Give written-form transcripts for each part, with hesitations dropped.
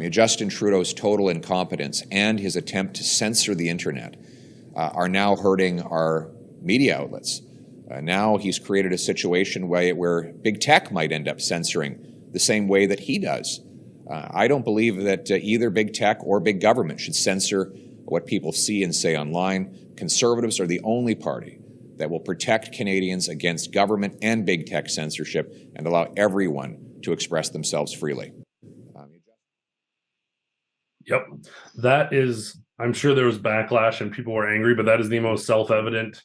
Justin Trudeau's total incompetence and his attempt to censor the internet are now hurting our media outlets. Now he's created a situation where big tech might end up censoring the same way that he does. I don't believe that either big tech or big government should censor what people see and say online. Conservatives are the only party that will protect Canadians against government and big tech censorship and allow everyone to express themselves freely. Yep. That is, I'm sure there was backlash and people were angry, but that is the most self-evident.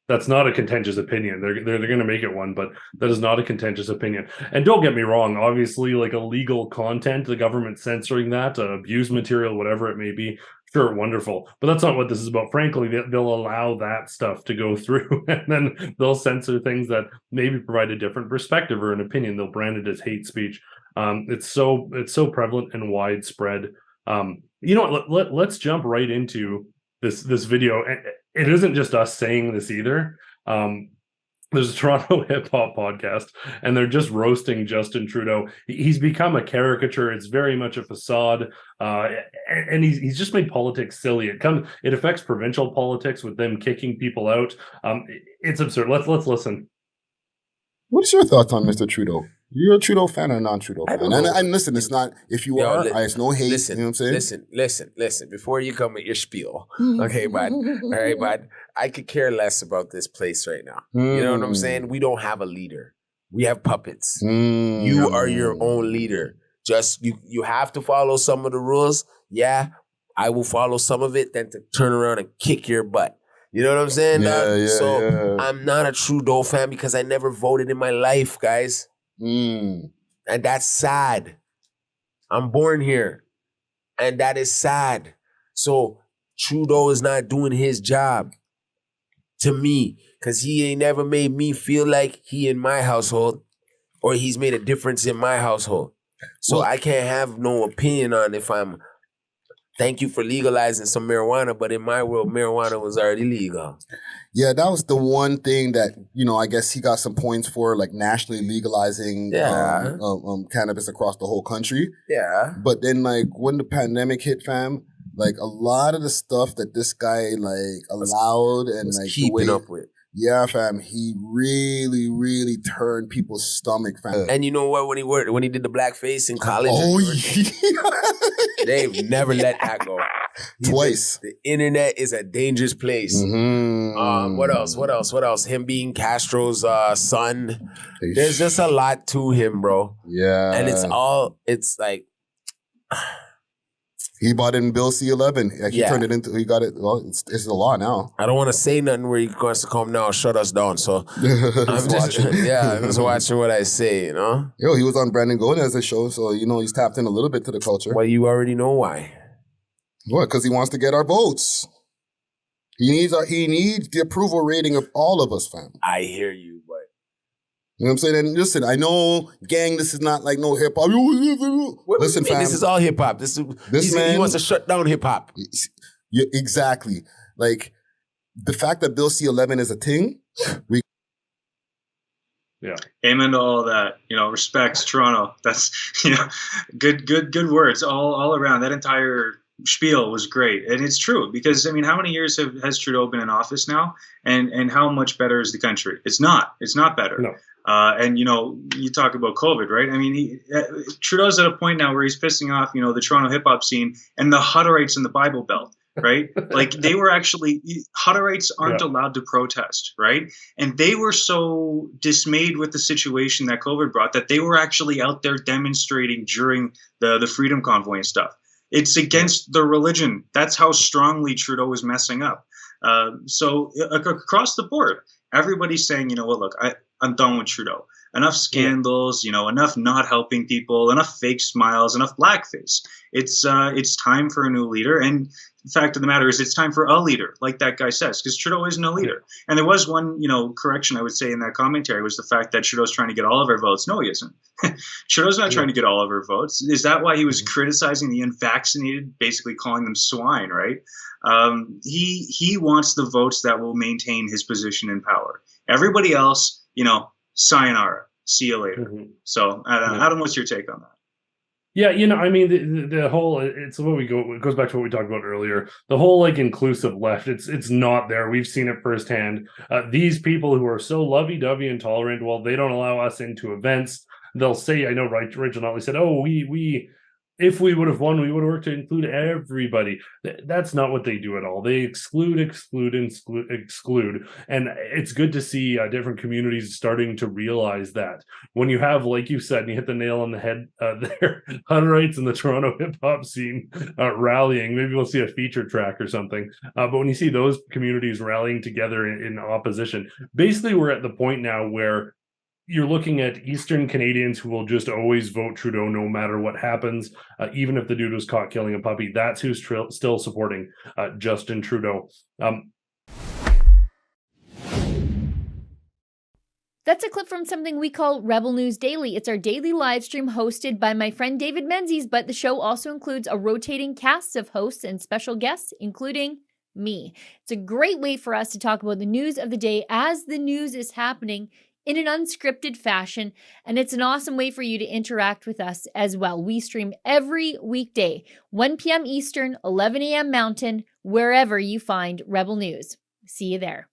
That's not a contentious opinion. They're going to make it one, but that is not a contentious opinion. And don't get me wrong, obviously, like illegal content, the government censoring that, abuse material, whatever it may be, sure, wonderful. But that's not what this is about. Frankly, they'll allow that stuff to go through, and then they'll censor things that maybe provide a different perspective or an opinion. They'll brand it as hate speech. It's so prevalent and widespread. You know what? Let's jump right into this video. It isn't just us saying this either. There's a Toronto hip hop podcast, and they're just roasting Justin Trudeau. He's become a caricature. It's very much a facade, and he's just made politics silly. It affects provincial politics with them kicking people out. It's absurd. Let's listen. What's your thoughts on Mr. Trudeau? You're a Trudeau fan or a non-Trudeau fan? And listen, it's not, if you are, it's no hate, listen, you know what I'm saying? Listen, before you come with your spiel, okay, bud? All right, bud? I could care less about this place right now. You know what I'm saying? We don't have a leader. We have puppets. You are your own leader. Just, you have to follow some of the rules. Yeah, I will follow some of it, then to turn around and kick your butt. You know what I'm saying? I'm not a Trudeau fan because I never voted in my life, guys. And that's sad. I'm born here. And that is sad. So Trudeau is not doing his job to me because he ain't never made me feel like he in my household or he's made a difference in my household. So I can't have no opinion on if I'm, thank you for legalizing some marijuana, but in my world, marijuana was already legal. Yeah, that was the one thing that, you know, I guess he got some points for, like nationally legalizing cannabis across the whole country. Yeah. But then, like, when the pandemic hit, fam, like a lot of the stuff that this guy like allowed and like keeping up with. Yeah, fam, he really, really turned people's stomach, fam. And you know what? When he did the blackface in college, they've never let that go. Twice. The internet is a dangerous place. What else? Him being Castro's son. There's just a lot to him, bro. Yeah. And it's like... He bought it in Bill C-11. He turned it into, he got it, well, it's the law now. I don't want to say nothing where he wants to come now and shut us down, so I'm just watching what I say, you know? Yo, he was on Brandon Gomez's show, so, you know, he's tapped in a little bit to the culture. Well, you already know why. What? Because he wants to get our votes. He needs the approval rating of all of us, fam. I hear you, but... You know what I'm saying? And listen, I know, gang, this is not like no hip hop. Listen, fam. This is all hip hop. This man, he wants to shut down hip hop. Yeah, exactly. Like the fact that Bill C-11 is a thing. Amen to all that. You know, respects Toronto. That's, you know, good words all around. That entire spiel was great, and it's true because I mean, how many years has Trudeau been in office now, and how much better is the country? It's not better. No. And, you know, you talk about COVID, right? I mean, Trudeau's at a point now where he's pissing off, you know, the Toronto hip hop scene and the Hutterites in the Bible Belt, right? Like they were actually, Hutterites aren't allowed to protest, right? And they were so dismayed with the situation that COVID brought that they were actually out there demonstrating during the Freedom Convoy and stuff. It's against the religion. That's how strongly Trudeau was messing up. So across the board, everybody's saying, you know what, look, I'm done with Trudeau. Enough scandals, you know, enough not helping people, enough fake smiles, enough blackface. It's time for a new leader. And the fact of the matter is it's time for a leader, like that guy says, because Trudeau isn't a leader. And there was one, you know, correction I would say in that commentary was the fact that Trudeau's trying to get all of our votes. No, he isn't. Trudeau's not trying to get all of our votes. Is that why he was criticizing the unvaccinated, basically calling them swine, right? He wants the votes that will maintain his position in power. Everybody else, you know, sayonara. See you later. So, Adam, what's your take on that? Yeah, I mean, the whole, it goes back to what we talked about earlier. The whole like inclusive left, it's not there. We've seen it firsthand. These people who are so lovey-dovey and tolerant, well, they don't allow us into events. They'll say, I know Rachel Notley said, oh, we if we would have won, we would have worked to include everybody. That's not what they do at all. They exclude. And it's good to see different communities starting to realize that. When you have, like you said, and you hit the nail on the head there, Hutterites in the Toronto hip-hop scene rallying, maybe we'll see a feature track or something. But when you see those communities rallying together in opposition, basically we're at the point now where you're looking at Eastern Canadians who will just always vote Trudeau no matter what happens, even if the dude was caught killing a puppy. That's who's still supporting Justin Trudeau. That's a clip from something we call Rebel News Daily. It's our daily live stream hosted by my friend David Menzies, but the show also includes a rotating cast of hosts and special guests, including me. It's a great way for us to talk about the news of the day as the news is happening in an unscripted fashion, and it's an awesome way for you to interact with us as well. We stream every weekday, 1 p.m. Eastern, 11 a.m. Mountain, wherever you find Rebel News. See you there.